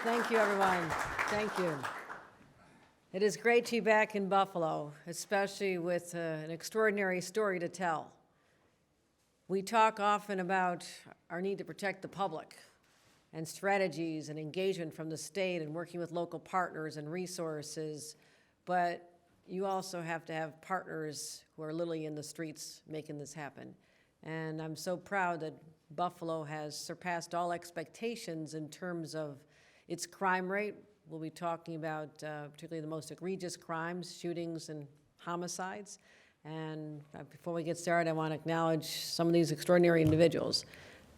Thank you, everyone. Thank you. It is great to be back in Buffalo, especially with an extraordinary story to tell. We talk often about our need to protect the public and strategies and engagement from the state and working with local partners and resources, but you also have to have partners who are literally in the streets making this happen. And I'm so proud that Buffalo has surpassed all expectations in terms of its crime rate. We'll be talking about particularly the most egregious crimes, shootings and homicides. And before we get started, I want to acknowledge some of these extraordinary individuals.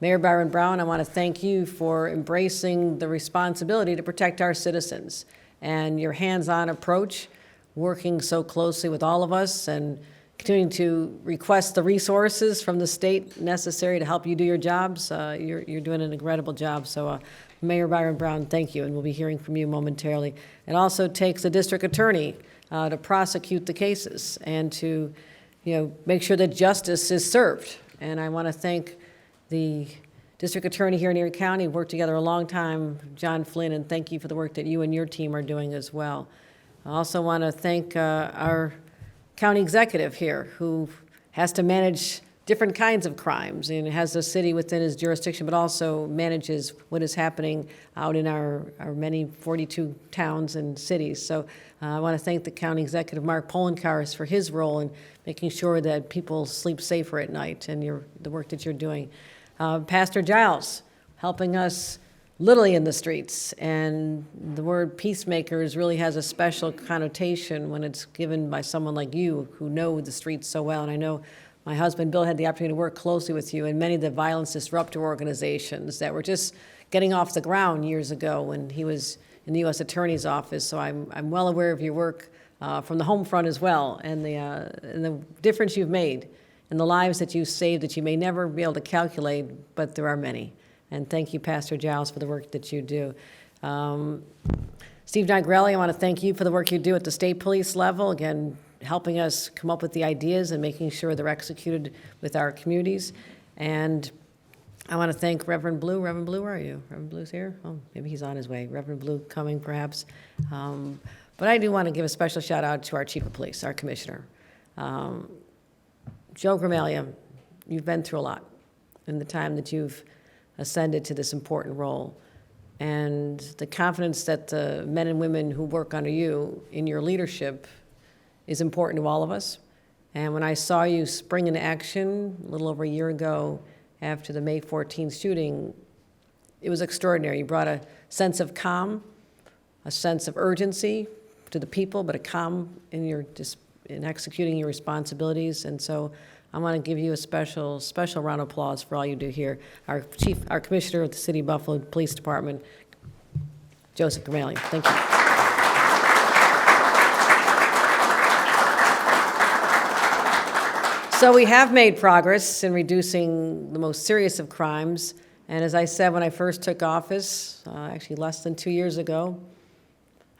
Mayor Byron Brown, I want to thank you for embracing the responsibility to protect our citizens and your hands-on approach, working so closely with all of us and continuing to request the resources from the state necessary to help you do your jobs. You're doing an incredible job. So Mayor Byron Brown, thank you, and we'll be hearing from you momentarily. It also takes a district attorney to prosecute the cases and to, make sure that justice is served. And I want to thank the district attorney here in Erie County. We've worked together a long time, John Flynn, and thank you for the work that you and your team are doing as well. I also want to thank our county executive here, who has to manage different kinds of crimes and has the city within his jurisdiction, but also manages what is happening out in our many 42 towns and cities. So I want to thank the county executive, Mark Poloncarz, for his role in making sure that people sleep safer at night and the work that you're doing. Pastor Giles, helping us literally in the streets, and the word peacemakers really has a special connotation when it's given by someone like you who know the streets so well. And I know my husband, Bill, had the opportunity to work closely with you in many of the violence disruptor organizations that were just getting off the ground years ago when he was in the U.S. Attorney's Office. So I'm well aware of your work from the home front as well, and the difference you've made and the lives that you've saved that you may never be able to calculate, but there are many. And thank you, Pastor Giles, for the work that you do. Steve Nigrelli, I want to thank you for the work you do at the state police level, again, helping us come up with the ideas and making sure they're executed with our communities. And I want to thank Reverend Blue. Reverend Blue, where are you? Reverend Blue's here? Oh, maybe he's on his way. Reverend Blue coming, perhaps. But I do want to give a special shout out to our Chief of Police, our Commissioner. Joe Gramaglia, you've been through a lot in the time that you've ascended to this important role. And the confidence that the men and women who work under you in your leadership is important to all of us. And when I saw you spring into action a little over a year ago after the May 14th shooting, it was extraordinary. You brought a sense of calm, a sense of urgency to the people, but a calm in executing your responsibilities. And so I want to give you a special round of applause for all you do here. Our Commissioner of the City of Buffalo Police Department, Joseph Gramaglia. Thank you. So we have made progress in reducing the most serious of crimes. And as I said when I first took office, actually less than 2 years ago,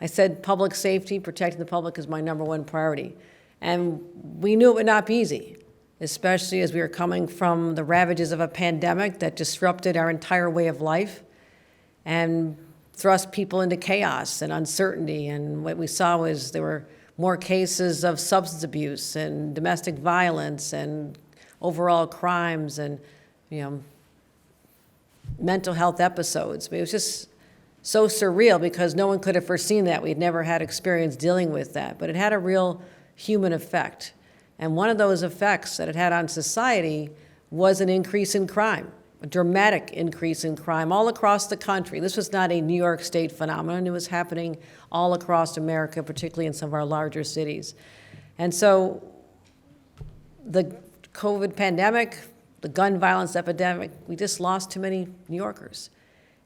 I said public safety, protecting the public is my #1 priority. And we knew it would not be easy, especially as we were coming from the ravages of a pandemic that disrupted our entire way of life and thrust people into chaos and uncertainty. And what we saw was there were more cases of substance abuse and domestic violence and overall crimes and, mental health episodes. It was just so surreal because no one could have foreseen that. We'd never had experience dealing with that, but it had a real human effect. And one of those effects that it had on society was an increase in crime, a dramatic increase in crime all across the country. This was not a New York State phenomenon. It was happening all across America, particularly in some of our larger cities. And so the COVID pandemic, the gun violence epidemic, we just lost too many New Yorkers.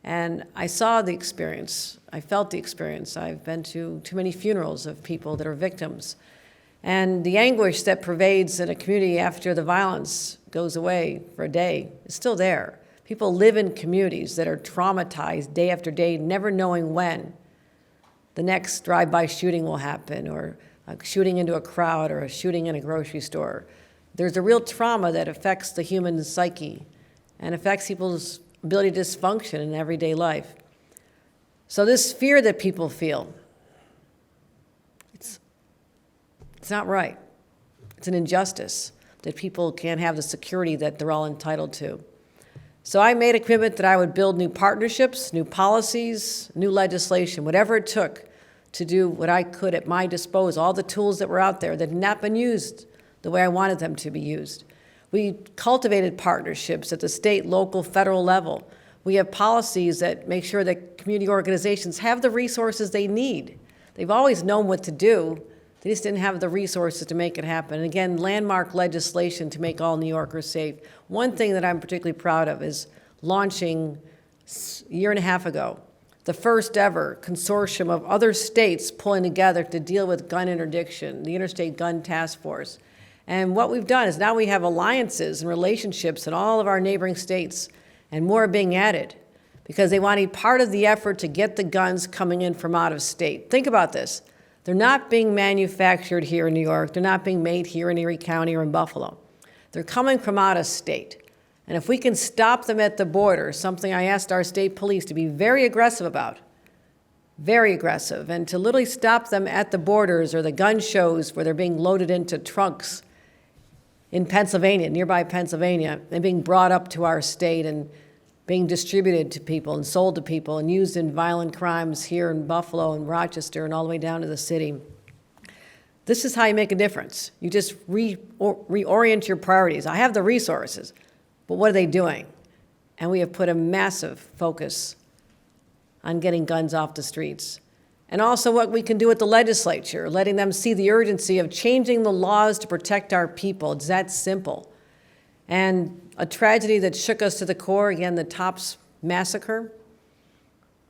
And I saw the experience. I felt the experience. I've been to too many funerals of people that are victims. And the anguish that pervades in a community after the violence goes away for a day is still there. People live in communities that are traumatized day after day, never knowing when the next drive-by shooting will happen, or a shooting into a crowd, or a shooting in a grocery store. There's a real trauma that affects the human psyche and affects people's ability to dysfunction in everyday life. So this fear that people feel, it's not right. It's an injustice that people can't have the security that they're all entitled to. So I made a commitment that I would build new partnerships, new policies, new legislation, whatever it took to do what I could at my disposal, all the tools that were out there that had not been used the way I wanted them to be used. We cultivated partnerships at the state, local, federal level. We have policies that make sure that community organizations have the resources they need. They've always known what to do. They just didn't have the resources to make it happen. And again, landmark legislation to make all New Yorkers safe. One thing that I'm particularly proud of is launching a year and a half ago, the first ever consortium of other states pulling together to deal with gun interdiction, the Interstate Gun Task Force. And what we've done is now we have alliances and relationships in all of our neighboring states, and more are being added because they want to be part of the effort to get the guns coming in from out of state. Think about this. They're not being manufactured here in New York. They're not being made here in Erie County or in Buffalo. They're coming from out of state. And if we can stop them at the border, something I asked our state police to be very aggressive about, very aggressive, and to literally stop them at the borders or the gun shows where they're being loaded into trunks in Pennsylvania, nearby Pennsylvania, and being brought up to our state and being distributed to people and sold to people and used in violent crimes here in Buffalo and Rochester and all the way down to the city. This is how you make a difference. You just reorient your priorities. I have the resources, but what are they doing? And we have put a massive focus on getting guns off the streets. And also what we can do with the legislature, letting them see the urgency of changing the laws to protect our people. It's that simple. And a tragedy that shook us to the core, again, the Tops massacre.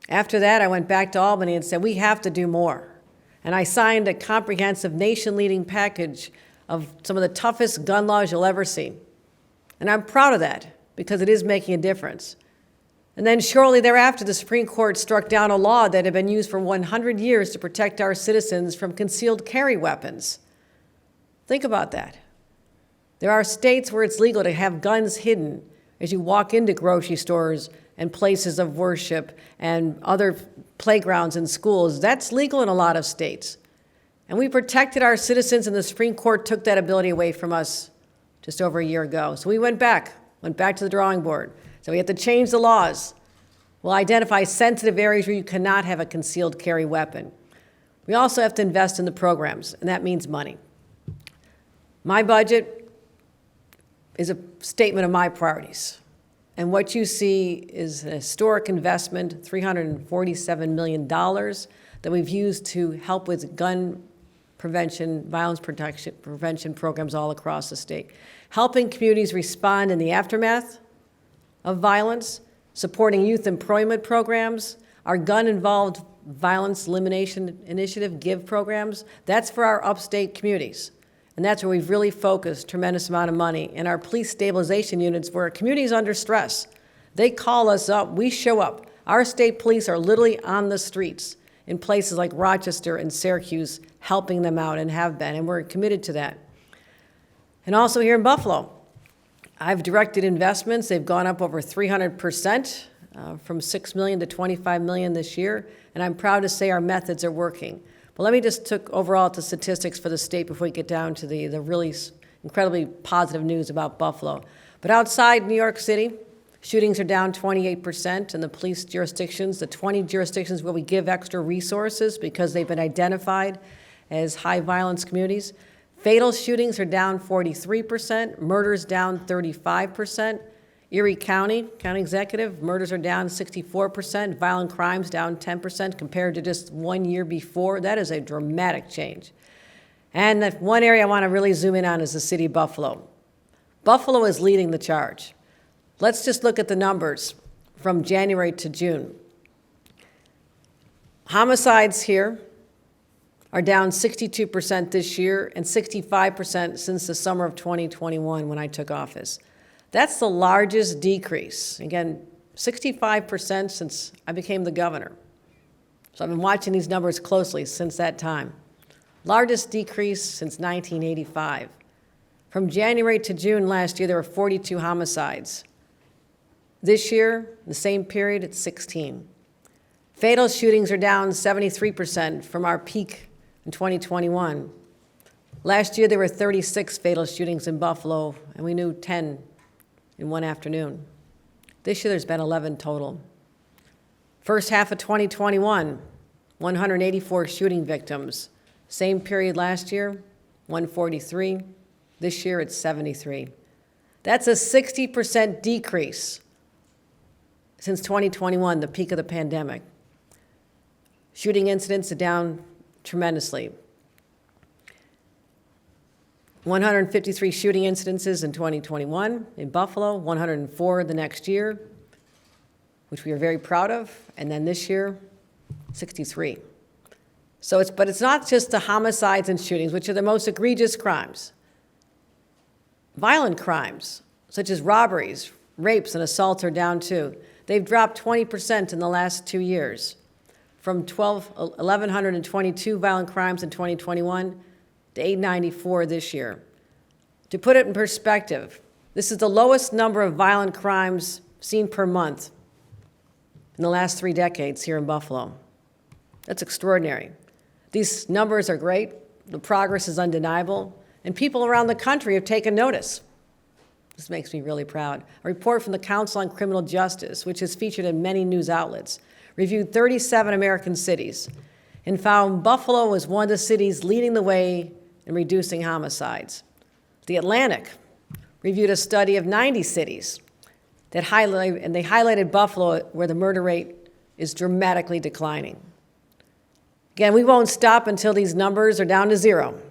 After that, I went back to Albany and said, we have to do more. And I signed a comprehensive nation-leading package of some of the toughest gun laws you'll ever see. And I'm proud of that because it is making a difference. And then shortly thereafter, the Supreme Court struck down a law that had been used for 100 years to protect our citizens from concealed carry weapons. Think about that. There are states where it's legal to have guns hidden as you walk into grocery stores and places of worship and other playgrounds and schools. That's legal in a lot of states. And we protected our citizens, and the Supreme Court took that ability away from us just over a year ago. So we went back to the drawing board. So we have to change the laws. We'll identify sensitive areas where you cannot have a concealed carry weapon. We also have to invest in the programs, and that means money. My budget is a statement of my priorities. And what you see is a historic investment, $347 million that we've used to help with gun prevention, violence prevention programs all across the state. Helping communities respond in the aftermath of violence, supporting youth employment programs, our gun-involved violence elimination initiative, GIVE programs. That's for our upstate communities. And that's where we've really focused a tremendous amount of money. In our police stabilization units, where a community is under stress, they call us up, we show up. Our state police are literally on the streets in places like Rochester and Syracuse, helping them out and have been, and we're committed to that. And also here in Buffalo, I've directed investments. They've gone up over 300%, from $6 million to $25 million this year, and I'm proud to say our methods are working. But let me just look overall at the statistics for the state before we get down to the really incredibly positive news about Buffalo. But outside New York City, shootings are down 28% in the police jurisdictions, the 20 jurisdictions where we give extra resources because they've been identified as high violence communities. Fatal shootings are down 43%, murders down 35%. Erie County executive, murders are down 64%, violent crimes down 10% compared to just 1 year before. That is a dramatic change. And that one area I want to really zoom in on is the city of Buffalo. Buffalo is leading the charge. Let's just look at the numbers from January to June. Homicides here are down 62% this year and 65% since the summer of 2021 when I took office. That's the largest decrease. Again, 65% since I became the governor. So I've been watching these numbers closely since that time. Largest decrease since 1985. From January to June last year, there were 42 homicides. This year, the same period, it's 16. Fatal shootings are down 73% from our peak in 2021. Last year, there were 36 fatal shootings in Buffalo, and we knew 10 in one afternoon. This year, there's been 11 total. First half of 2021, 184 shooting victims. Same period last year, 143. This year, it's 73. That's a 60% decrease since 2021, the peak of the pandemic. Shooting incidents are down tremendously. 153 shooting incidences in 2021 in Buffalo, 104 the next year, which we are very proud of, and then this year, 63. But it's not just the homicides and shootings, which are the most egregious crimes. Violent crimes, such as robberies, rapes, and assaults are down too. They've dropped 20% in the last 2 years, from 1,122 violent crimes in 2021 to 894 this year. To put it in perspective, this is the lowest number of violent crimes seen per month in the last 3 decades here in Buffalo. That's extraordinary. These numbers are great, the progress is undeniable, and people around the country have taken notice. This makes me really proud. A report from the Council on Criminal Justice, which is featured in many news outlets, reviewed 37 American cities and found Buffalo was one of the cities leading the way in reducing homicides. The Atlantic reviewed a study of 90 cities that highlighted Buffalo where the murder rate is dramatically declining. Again, we won't stop until these numbers are down to 0.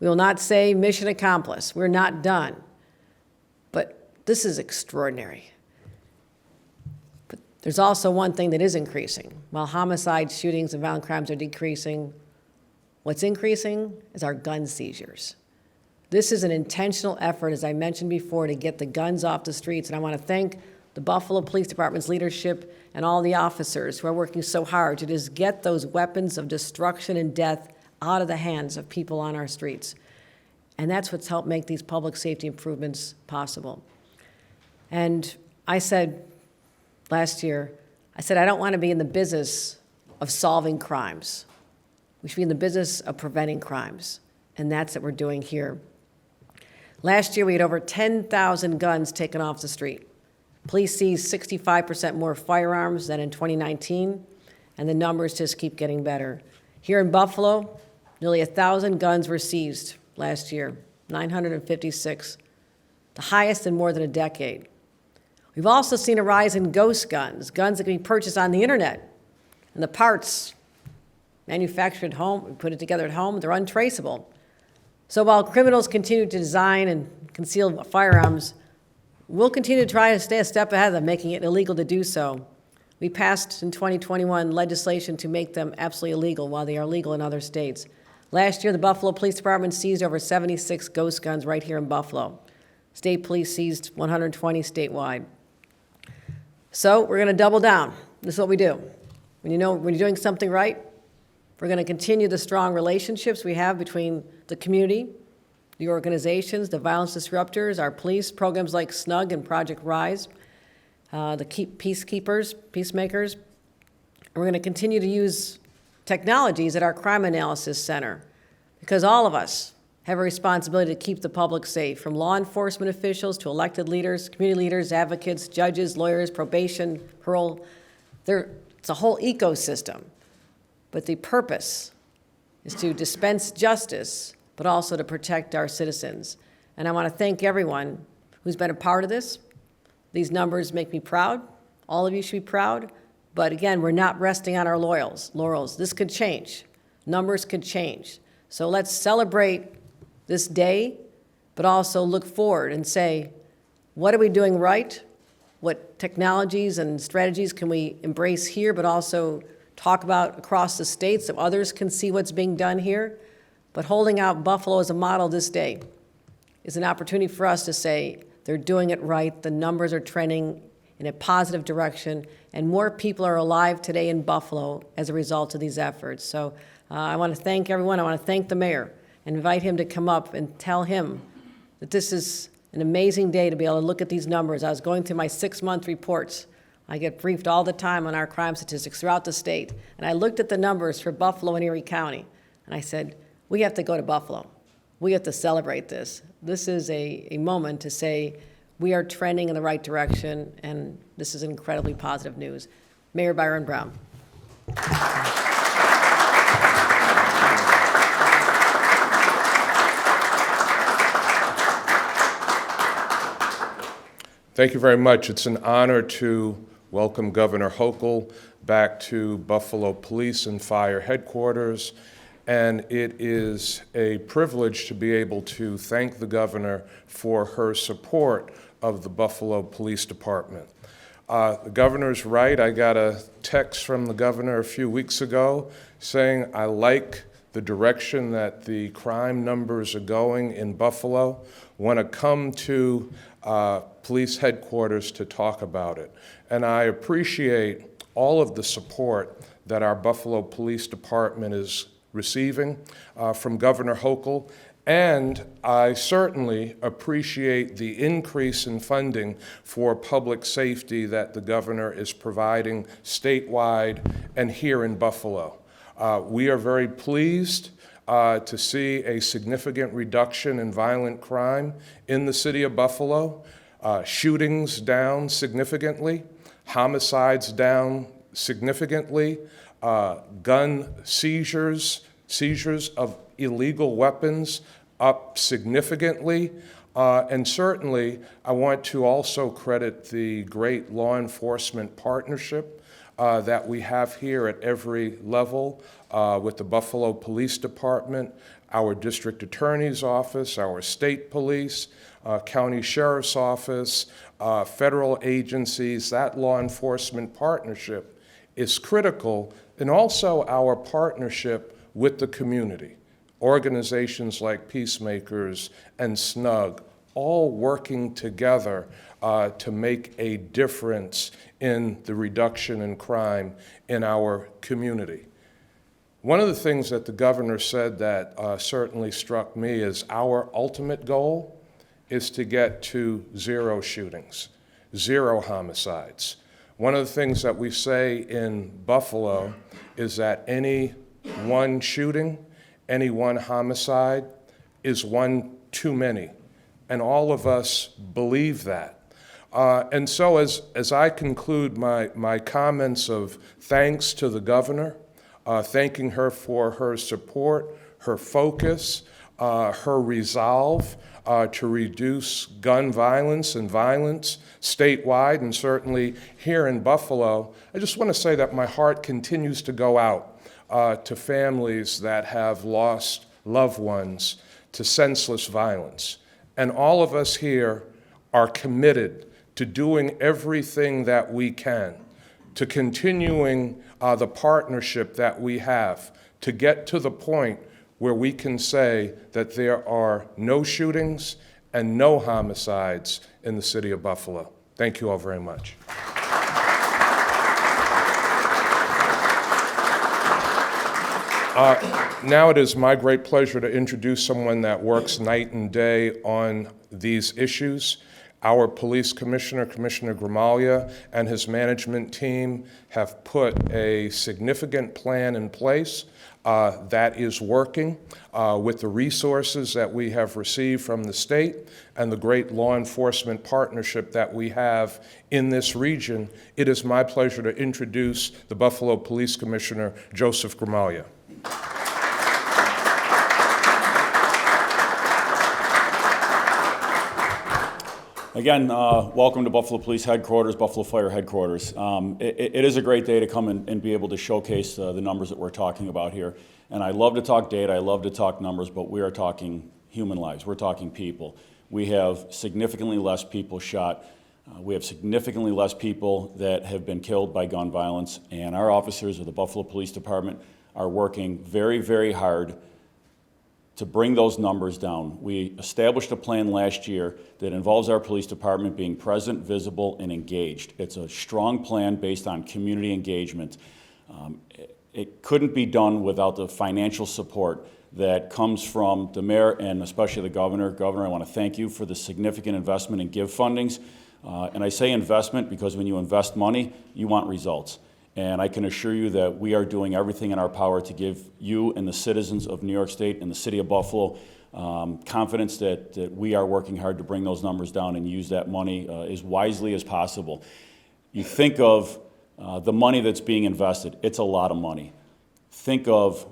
We will not say mission accomplished. We're not done. But this is extraordinary. But there's also one thing that is increasing. While homicides, shootings, and violent crimes are decreasing, what's increasing is our gun seizures. This is an intentional effort, as I mentioned before, to get the guns off the streets. And I want to thank the Buffalo Police Department's leadership and all the officers who are working so hard to just get those weapons of destruction and death out of the hands of people on our streets. And that's what's helped make these public safety improvements possible. And I said last year, I don't want to be in the business of solving crimes. We should be in the business of preventing crimes. And that's what we're doing here. Last year, we had over 10,000 guns taken off the street. Police seized 65% more firearms than in 2019, and the numbers just keep getting better. Here in Buffalo, nearly 1,000 guns were seized last year, 956, the highest in more than a decade. We've also seen a rise in ghost guns, guns that can be purchased on the internet, and the parts manufactured at home, put it together at home, they're untraceable. So while criminals continue to design and conceal firearms, we'll continue to try to stay a step ahead of them, making it illegal to do so. We passed in 2021 legislation to make them absolutely illegal while they are legal in other states. Last year, the Buffalo Police Department seized over 76 ghost guns right here in Buffalo. State police seized 120 statewide. So we're going to double down. This is what we do. When you're doing something right, we're going to continue the strong relationships we have between the community, the organizations, the violence disruptors, our police, programs like SNUG and Project RISE, the peacemakers. And we're going to continue to use technologies at our Crime Analysis Center because all of us have a responsibility to keep the public safe, from law enforcement officials to elected leaders, community leaders, advocates, judges, lawyers, probation, parole. It's a whole ecosystem. But the purpose is to dispense justice, but also to protect our citizens. And I want to thank everyone who's been a part of this. These numbers make me proud. All of you should be proud. But again, we're not resting on our laurels. This could change. Numbers could change. So let's celebrate this day, but also look forward and say, what are we doing right? What technologies and strategies can we embrace here, but also talk about across the state so others can see what's being done here? But holding out Buffalo as a model this day is an opportunity for us to say they're doing it right, the numbers are trending in a positive direction, and more people are alive today in Buffalo as a result of these efforts. So I want to thank everyone. I want to thank the mayor and invite him to come up and tell him that this is an amazing day to be able to look at these numbers. I was going through my 6-month reports I get briefed all the time on our crime statistics throughout the state. And I looked at the numbers for Buffalo and Erie County, and I said, we have to go to Buffalo. We have to celebrate this. This is a moment to say we are trending in the right direction, and this is incredibly positive news. Mayor Byron Brown. Thank you very much. It's an honor to welcome Governor Hochul back to Buffalo Police and Fire Headquarters, and it is a privilege to be able to thank the governor for her support of the Buffalo Police Department. The governor's right. I got a text from the governor a few weeks ago saying, I like the direction that the crime numbers are going in Buffalo. Want to come to police headquarters to talk about it. And I appreciate all of the support that our Buffalo Police Department is receiving from Governor Hochul. And I certainly appreciate the increase in funding for public safety that the governor is providing statewide and here in Buffalo. We are very pleased to see a significant reduction in violent crime in the city of Buffalo. Shootings down significantly, homicides down significantly, gun seizures of illegal weapons up significantly, and certainly I want to also credit the great law enforcement partnership that we have here at every level with the Buffalo Police Department, our district attorney's office, our state police, county sheriff's office, federal agencies. That law enforcement partnership is critical, and also our partnership with the community. Organizations like Peacemakers and SNUG, all working together to make a difference in the reduction in crime in our community. One of the things that the governor said that certainly struck me is our ultimate goal is to get to 0 shootings, 0 homicides. One of the things that we say in Buffalo is that any one shooting, any one homicide is one too many. And all of us believe that. And so as I conclude my comments of thanks to the governor, thanking her for her support, her focus, her resolve to reduce gun violence and violence statewide and certainly here in Buffalo, I just want to say that my heart continues to go out to families that have lost loved ones to senseless violence. And all of us here are committed to doing everything that we can, to continuing the partnership that we have, to get to the point where we can say that there are no shootings and no homicides in the city of Buffalo. Thank you all very much. Now it is my great pleasure to introduce someone that works night and day on these issues. Our police commissioner, Commissioner Gramaglia, and his management team have put a significant plan in place that is working with the resources that we have received from the state and the great law enforcement partnership that we have in this region. It is my pleasure to introduce the Buffalo Police Commissioner, Joseph Gramaglia. Again, welcome to Buffalo Police Headquarters, Buffalo Fire Headquarters. It is a great day to come and be able to showcase the numbers that we're talking about here. And I love to talk data, I love to talk numbers, but we are talking human lives, we're talking people. We have significantly less people shot. We have significantly less people that have been killed by gun violence, and our officers of the Buffalo Police Department are working very, very hard to bring those numbers down. We established a plan last year that involves our police department being present, visible, and engaged. It's a strong plan based on community engagement. It couldn't be done without the financial support that comes from the mayor and especially the governor. Governor, I want to thank you for the significant investment in GIVE fundings. And I say investment because when you invest money, you want results. And I can assure you that we are doing everything in our power to give you and the citizens of New York State and the city of Buffalo confidence that we are working hard to bring those numbers down and use that money as wisely as possible. You think of the money that's being invested, it's a lot of money. Think of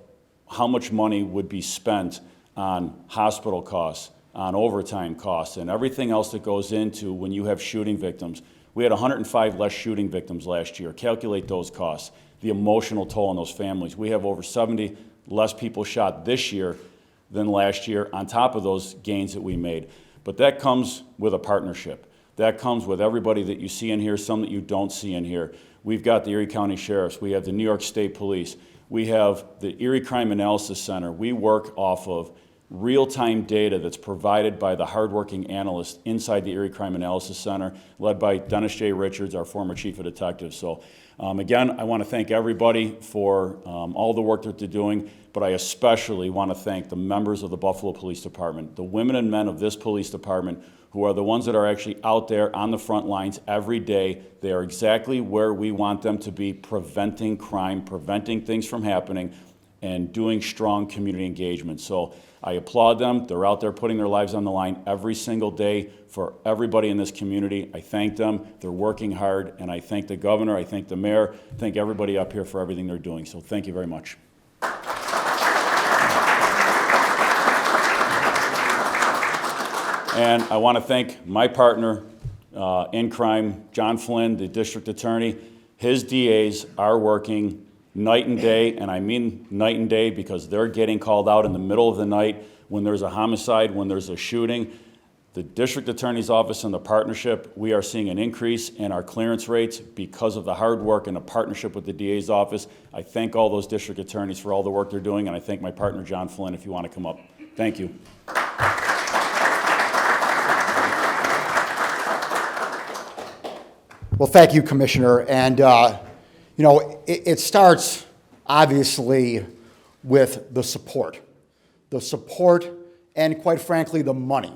how much money would be spent on hospital costs, on overtime costs, and everything else that goes into when you have shooting victims. We had 105 less shooting victims last year. Calculate those costs, the emotional toll on those families. We have over 70 less people shot this year than last year on top of those gains that we made. But that comes with a partnership. That comes with everybody that you see in here, some that you don't see in here. We've got the Erie County Sheriffs. We have the New York State Police. We have the Erie Crime Analysis Center. We work off of real-time data that's provided by the hardworking analysts inside the Erie Crime Analysis Center, led by Dennis J. Richards, our former chief of detectives. So again, I want to thank everybody for all the work that they're doing, but I especially want to thank the members of the Buffalo Police Department, the women and men of this police department who are the ones that are actually out there on the front lines every day. They are exactly where we want them to be, preventing crime, preventing things from happening, and doing strong community engagement. So I applaud them. They're out there putting their lives on the line every single day for everybody in this community. I thank them. They're working hard, and I thank the governor, I thank the mayor, I thank everybody up here for everything they're doing. So thank you very much. And I want to thank my partner in crime, John Flynn, the district attorney. His DAs are working night and day, and I mean night and day because they're getting called out in the middle of the night when there's a homicide, when there's a shooting. The district attorney's office and the partnership, we are seeing an increase in our clearance rates because of the hard work and the partnership with the DA's office. I thank all those district attorneys for all the work they're doing, and I thank my partner, John Flynn, if you want to come up. Thank you. Well, thank you, Commissioner. And, you know, it starts, obviously, with the support. The support and, quite frankly, the money.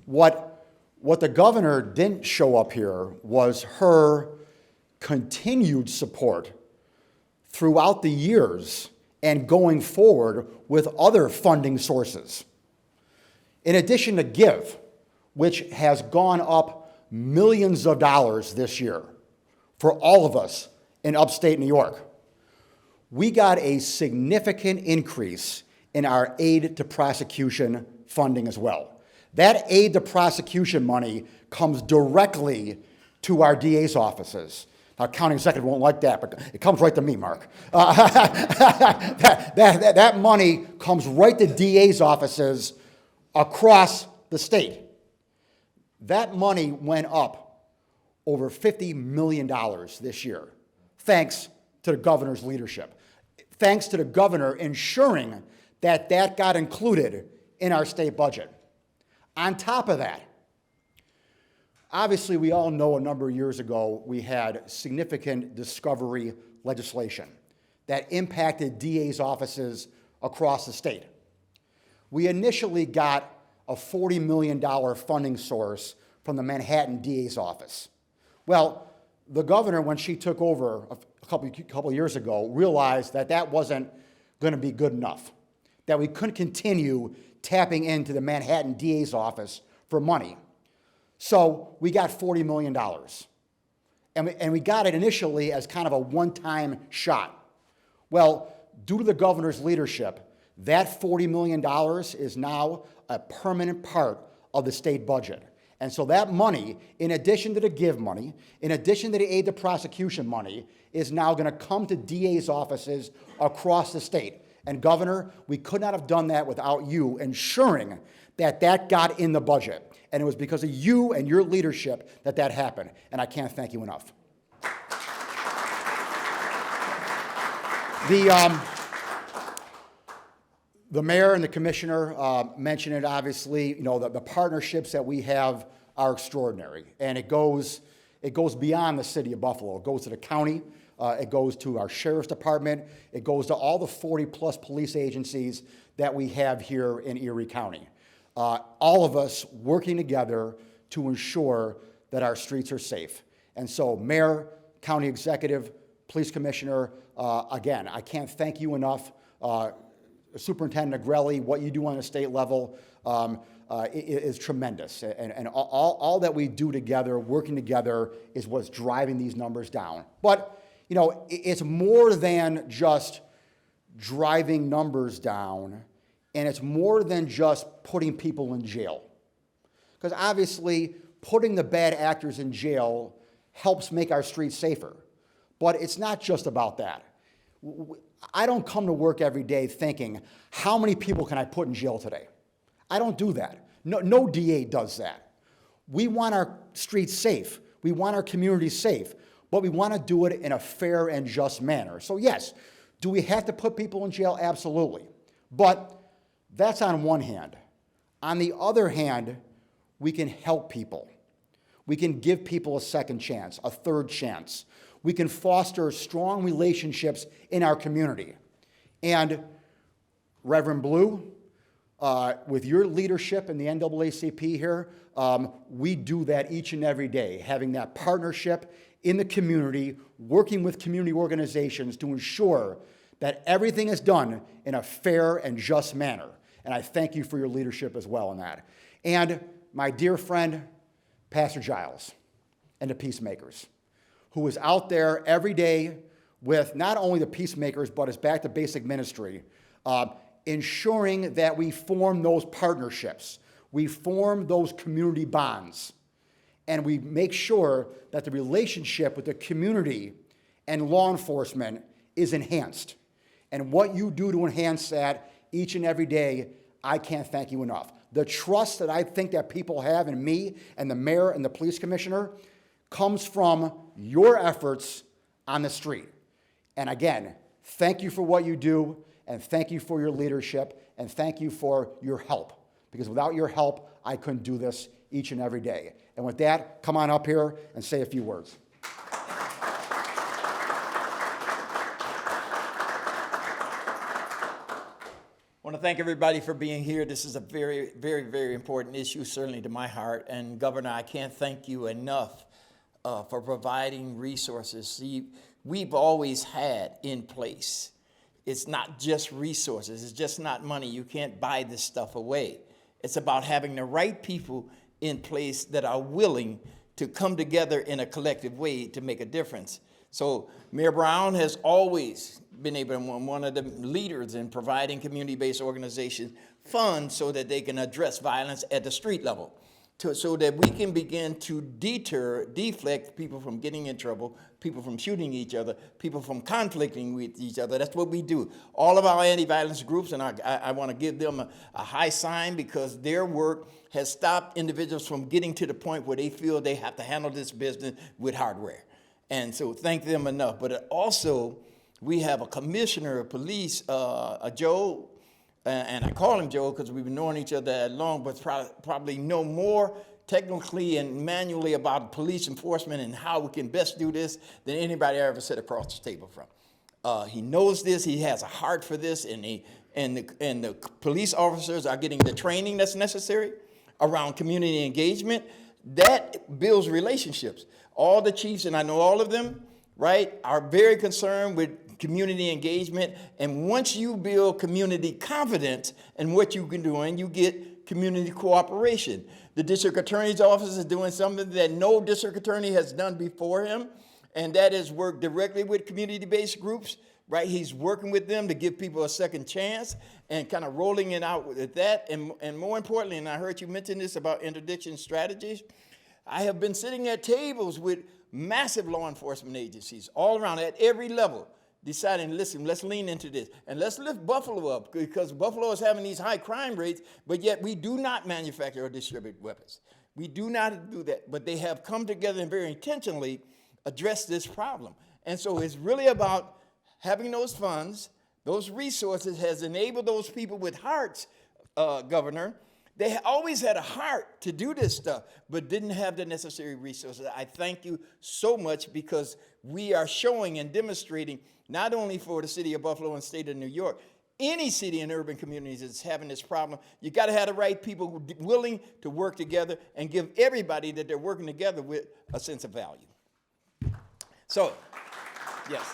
What the governor didn't show up here was her continued support throughout the years and going forward with other funding sources. In addition to GIVE, which has gone up millions of dollars this year for all of us in upstate New York, we got a significant increase in our aid to prosecution funding as well. That aid to prosecution money comes directly to our DA's offices. Now, county executive won't like that, but it comes right to me, Mark. That money comes right to DA's offices across the state. That money went up over $50 million this year, thanks to the governor's leadership. Thanks to the governor ensuring that that got included in our state budget. On top of that, obviously we all know a number of years ago we had significant discovery legislation that impacted DA's offices across the state. We initially got a $40 million funding source from the Manhattan DA's office. Well, the governor, when she took over a couple of years ago, realized that that wasn't going to be good enough, that we couldn't continue tapping into the Manhattan DA's office for money. So we got $40 million. And we got it initially as kind of a one-time shot. Well, due to the governor's leadership, that $40 million is now a permanent part of the state budget. And so that money, in addition to the GIVE money, in addition to the aid to prosecution money, is now going to come to DA's offices across the state. And Governor, we could not have done that without you ensuring that that got in the budget. And it was because of you and your leadership that that happened. And I can't thank you enough. The mayor and the commissioner mentioned it, obviously. You know, the partnerships that we have are extraordinary. And it goes beyond the city of Buffalo. It goes to the county. It goes to our sheriff's department. It goes to all the 40-plus police agencies that we have here in Erie County. All of us working together to ensure that our streets are safe. And so, Mayor, County Executive, Police Commissioner, again, I can't thank you enough. Superintendent Negrelli, what you do on a state level is tremendous. And all that we do together, working together, is what's driving these numbers down. But, you know, it's more than just driving numbers down, and it's more than just putting people in jail. Because obviously, putting the bad actors in jail helps make our streets safer. But it's not just about that. I don't come to work every day thinking, how many people can I put in jail today? I don't do that. No DA does that. We want our streets safe. We want our communities safe. But we want to do it in a fair and just manner. So yes, do we have to put people in jail? Absolutely. But that's on one hand. On the other hand, we can help people. We can give people a second chance, a third chance. We can foster strong relationships in our community. And Reverend Blue, with your leadership in the NAACP here, we do that each and every day, having that partnership in the community, working with community organizations to ensure that everything is done in a fair and just manner. And I thank you for your leadership as well in that. And my dear friend, Pastor Giles, and the Peacemakers, who is out there every day with not only the Peacemakers, but his Back to Basic ministry, ensuring that we form those partnerships, we form those community bonds, and we make sure that the relationship with the community and law enforcement is enhanced. And what you do to enhance that each and every day, I can't thank you enough. The trust that I think that people have in me and the mayor and the police commissioner comes from your efforts on the street. And again, thank you for what you do, and thank you for your leadership, and thank you for your help. Because without your help, I couldn't do this each and every day. And with that, come on up here and say a few words. I want to thank everybody for being here. This is a very, very, very important issue, certainly to my heart. And Governor, I can't thank you enough for providing resources. See, we've always had in place. It's not just resources. It's just not money. You can't buy this stuff away. It's about having the right people in place that are willing to come together in a collective way to make a difference. So Mayor Brown has always been able to be one of the leaders in providing community-based organizations funds so that they can address violence at the street level, so that we can begin to deflect people from getting in trouble, people from shooting each other, people from conflicting with each other. That's what we do. All of our anti-violence groups, and I want to give them a high sign, because their work has stopped individuals from getting to the point where they feel they have to handle this business with hardware. And so thank them enough. But also, we have a commissioner of police, Joe, and I call him Joe because we've been knowing each other that long, but probably know more technically and manually about police enforcement and how we can best do this than anybody I ever sat across the table from. He knows this, he has a heart for this, and the police officers are getting the training that's necessary around community engagement. That builds relationships. All the chiefs, and I know all of them, right, are very concerned with community engagement. And once you build community confidence in what you can do, and you get community cooperation. The district attorney's office is doing something that no district attorney has done before him, and that is work directly with community-based groups, right? He's working with them to give people a second chance and kind of rolling it out with that. And more importantly, and I heard you mention this about interdiction strategies, I have been sitting at tables with massive law enforcement agencies all around at every level, deciding, listen, let's lean into this. And let's lift Buffalo up, because Buffalo is having these high crime rates, but yet we do not manufacture or distribute weapons. We do not do that. But they have come together and very intentionally addressed this problem. And so it's really about having those funds, those resources has enabled those people with hearts, Governor. They always had a heart to do this stuff, but didn't have the necessary resources. I thank you so much, because we are showing and demonstrating, not only for the city of Buffalo and state of New York, any city and urban communities that's having this problem. You got to have the right people willing to work together and give everybody that they're working together with a sense of value. So, yes.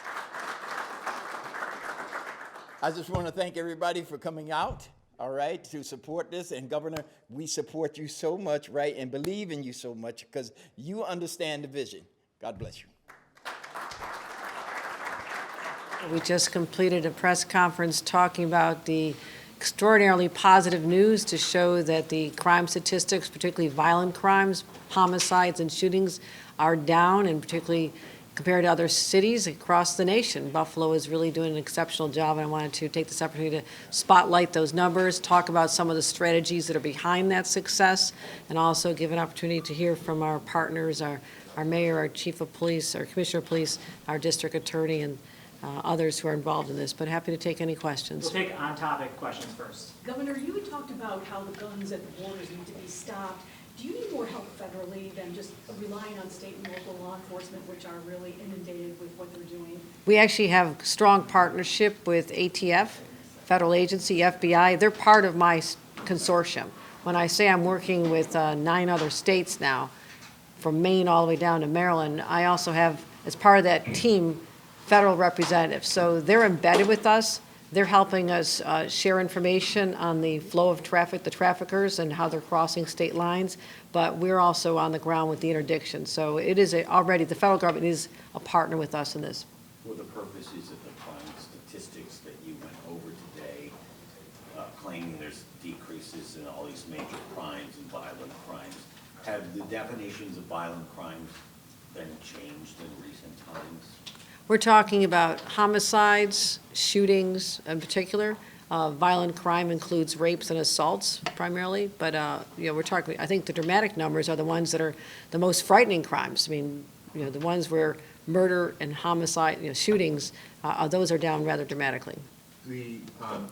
I just want to thank everybody for coming out, all right, to support this. And Governor, we support you so much, right, and believe in you so much because you understand the vision. God bless you. We just completed a press conference talking about the extraordinarily positive news to show that the crime statistics, particularly violent crimes, homicides and shootings, are down, and particularly compared to other cities across the nation. Buffalo is really doing an exceptional job, and I wanted to take this opportunity to spotlight those numbers, talk about some of the strategies that are behind that success, and also give an opportunity to hear from our partners, our mayor, our chief of police, our commissioner of police, our district attorney, and others who are involved in this, but happy to take any questions. We'll take on-topic questions first. Governor, you had talked about how the guns at the borders need to be stopped. Do you need more help federally than just relying on state and local law enforcement, which are really inundated with what they're doing? We actually have strong partnership with ATF, federal agency, FBI. They're part of my consortium. When I say I'm working with 9 other states now, from Maine all the way down to Maryland, I also have, as part of that team, federal representatives. So they're embedded with us. They're helping us share information on the flow of traffic, the traffickers, and how they're crossing state lines. But we're also on the ground with the interdiction. So it is already, the federal government is a partner with us in this. For the purposes of the crime statistics that you went over today, claiming there's decreases in all these major crimes and violent crimes, have the definitions of violent crimes been changed in recent times? We're talking about homicides, shootings in particular. Violent crime includes rapes and assaults primarily, but we're talking, I think the dramatic numbers are the ones that are the most frightening crimes. I mean, the ones where murder and homicide, shootings, those are down rather dramatically. The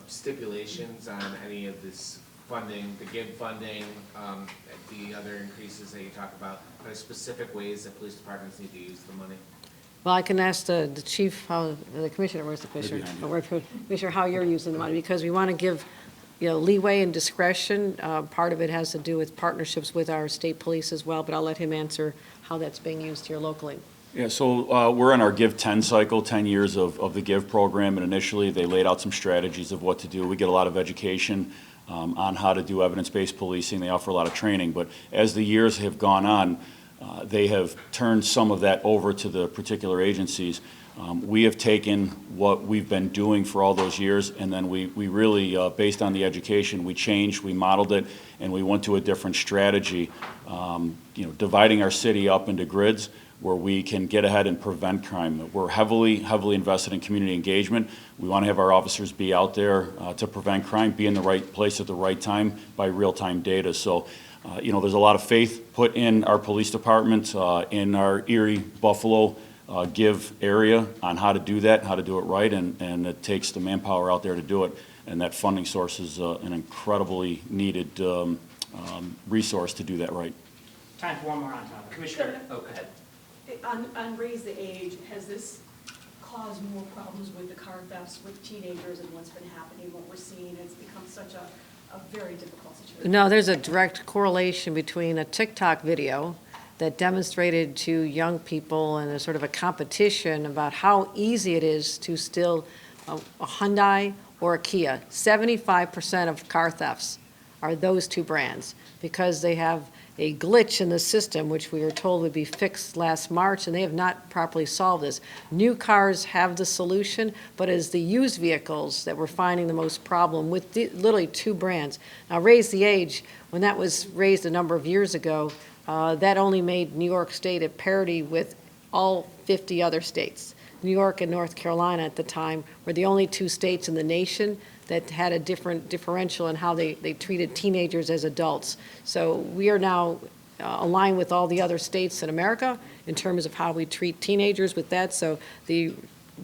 stipulations on any of this funding, the GIV funding, the other increases that you talk about, are there specific ways that police departments need to use the money? Well, I can ask the chief, how the commissioner, where's the commissioner? Commissioner, how you're using the money, because we want to give, leeway and discretion. Part of it has to do with partnerships with our state police as well, but I'll let him answer how that's being used here locally. Yeah, so we're in our Give 10 cycle, 10 years of the Give program, and initially they laid out some strategies of what to do. We get a lot of education on how to do evidence-based policing. They offer a lot of training, but as the years have gone on, they have turned some of that over to the particular agencies. We have taken what we've been doing for all those years, and then we really, based on the education, we changed, we modeled it, and we went to a different strategy, dividing our city up into grids where we can get ahead and prevent crime. We're heavily invested in community engagement. We want to have our officers be out there to prevent crime, be in the right place at the right time by real-time data. So, there's a lot of faith put in our police department, in our Erie, Buffalo, Give area on how to do that, how to do it right, and it takes the manpower out there to do it. And that funding source is an incredibly needed resource to do that right. Time for one more on topic. Commissioner, go ahead. On Raise the Age, has this caused more problems with the car thefts with teenagers and what's been happening, what we're seeing? It's become such a very difficult situation. No, there's a direct correlation between a TikTok video that demonstrated to young people and a sort of a competition about how easy it is to steal a Hyundai or a Kia. 75% of car thefts are those two brands because they have a glitch in the system, which we were told would be fixed last March, and they have not properly solved this. New cars have the solution, but it's the used vehicles that we're finding the most problem with literally two brands. Now, Raise the Age, when that was raised a number of years ago, that only made New York State at parity with all 50 other states. New York and North Carolina at the time were the only 2 states in the nation that had a different differential in how they treated teenagers as adults. So we are now aligned with all the other states in America in terms of how we treat teenagers with that. So the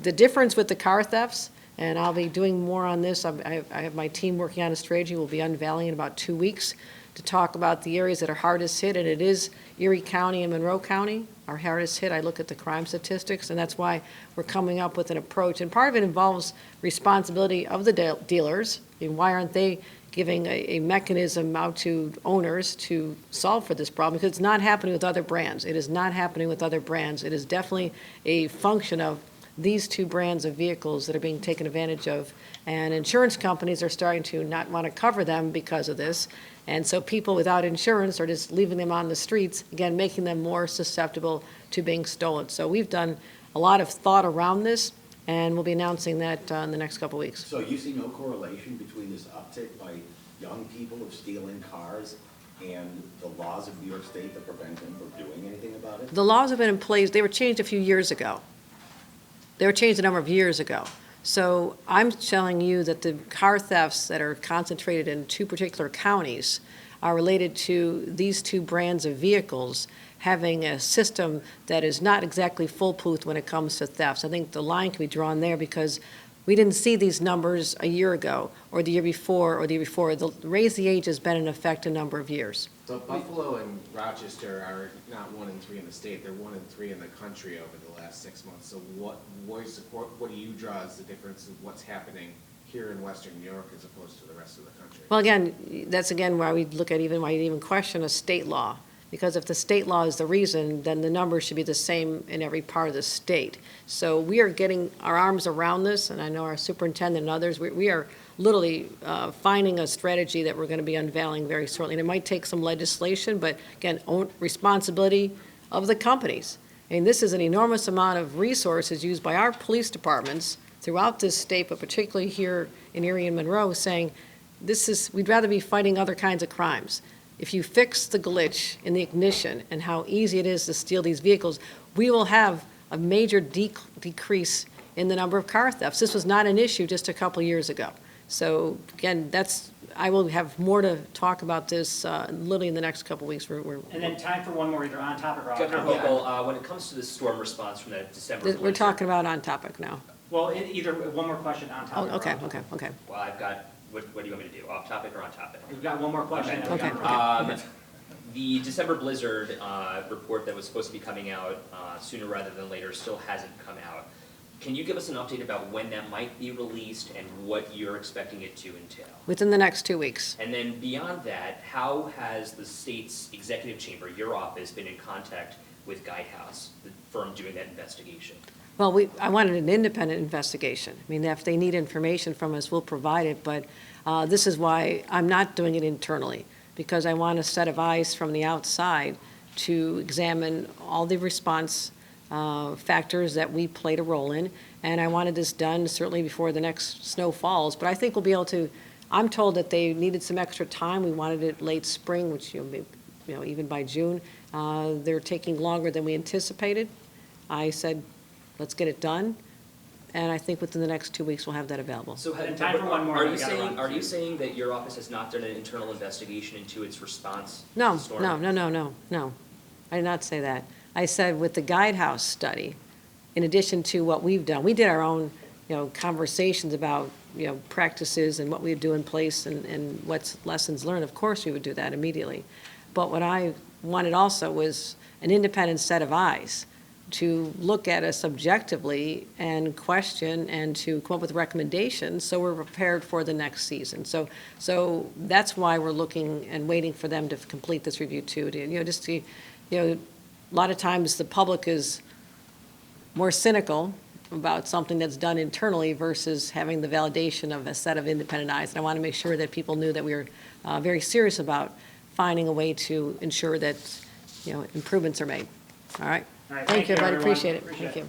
difference with the car thefts, and I'll be doing more on this, I have my team working on a strategy we'll be unveiling in about 2 weeks to talk about the areas that are hardest hit, and it is Erie County and Monroe County are hardest hit. I look at the crime statistics, and that's why we're coming up with an approach. And part of it involves responsibility of the dealers. I mean, why aren't they giving a mechanism out to owners to solve for this problem? Because it's not happening with other brands. It is not happening with other brands. It is definitely a function of these two brands of vehicles that are being taken advantage of. And insurance companies are starting to not want to cover them because of this. And so people without insurance are just leaving them on the streets, again, making them more susceptible to being stolen. So we've done a lot of thought around this, and we'll be announcing that in the next couple of weeks. So you see no correlation between this uptick by young people of stealing cars and the laws of New York State that prevent them from doing anything about it? The laws have been in place, they were changed a few years ago. They were changed a number of years ago. So I'm telling you that the car thefts that are concentrated in two particular counties are related to these two brands of vehicles having a system that is not exactly foolproof when it comes to thefts. I think the line can be drawn there because we didn't see these numbers a year ago or the year before or the year before. The Raise the Age has been in effect a number of years. So Buffalo and Rochester are not 1 and 3 in the state, they're 1 and 3 in the country over the last 6 months. So what do you draw as the difference of what's happening here in Western New York as opposed to the rest of the country? Well, again, that's again why we look at why you even question a state law. Because if the state law is the reason, then the numbers should be the same in every part of the state. So we are getting our arms around this, and I know our superintendent and others, we are literally finding a strategy that we're going to be unveiling very shortly. And it might take some legislation, but again, responsibility of the companies. I mean, this is an enormous amount of resources used by our police departments throughout this state, but particularly here in Erie and Monroe, saying we'd rather be fighting other kinds of crimes. If you fix the glitch in the ignition and how easy it is to steal these vehicles, we will have a major decrease in the number of car thefts. This was not an issue just a couple years ago. So again, I will have more to talk about this literally in the next couple weeks. And then time for one more, either on topic or off topic. Governor Hochul, when it comes to the storm response from that December blizzard. We're talking about on topic now. Well, either one more question on Oh, topic or okay, off topic. okay. Well, I've got, what do you want me to do, off topic or on topic? We've got one more question. and then we Okay. got- The December blizzard report that was supposed to be coming out sooner rather than later still hasn't come out. Can you give us an update about when that might be released and what you're expecting it to entail? Within the next 2 weeks. And then beyond that, how has the state's executive chamber, your office, been in contact with Guidehouse, the firm doing that investigation? Well, I wanted an independent investigation. I mean, if they need information from us, we'll provide it, but this is why I'm not doing it internally, because I want a set of eyes from the outside to examine all the response factors that we played a role in, and I wanted this done certainly before the next snow falls, but I think we'll be able to. I'm told that they needed some extra time. We wanted it late spring, which, even by June. They're taking longer than we anticipated. I said, let's get it done, and I think within the next 2 weeks we'll have that available. So And time for one more, Are then you we gotta saying, run. are you saying that your office has not done an internal investigation into its response to No, the storm? no. I did not say that. I said with the Guidehouse study, in addition to what we've done, we did our own, conversations about, practices and what we would do in place and what's lessons learned. Of course, we would do that immediately. But what I wanted also was an independent set of eyes to look at us objectively and question and to come up with recommendations so we're prepared for the next season. So that's why we're looking and waiting for them to complete this review too. A lot of times the public is more cynical about something that's done internally versus having the validation of a set of independent eyes. And I want to make sure that people knew that we were very serious about finding a way to ensure that, improvements are made. All right? All right, Thank you, everybody. everyone. Appreciate it. Appreciate Thank it. you.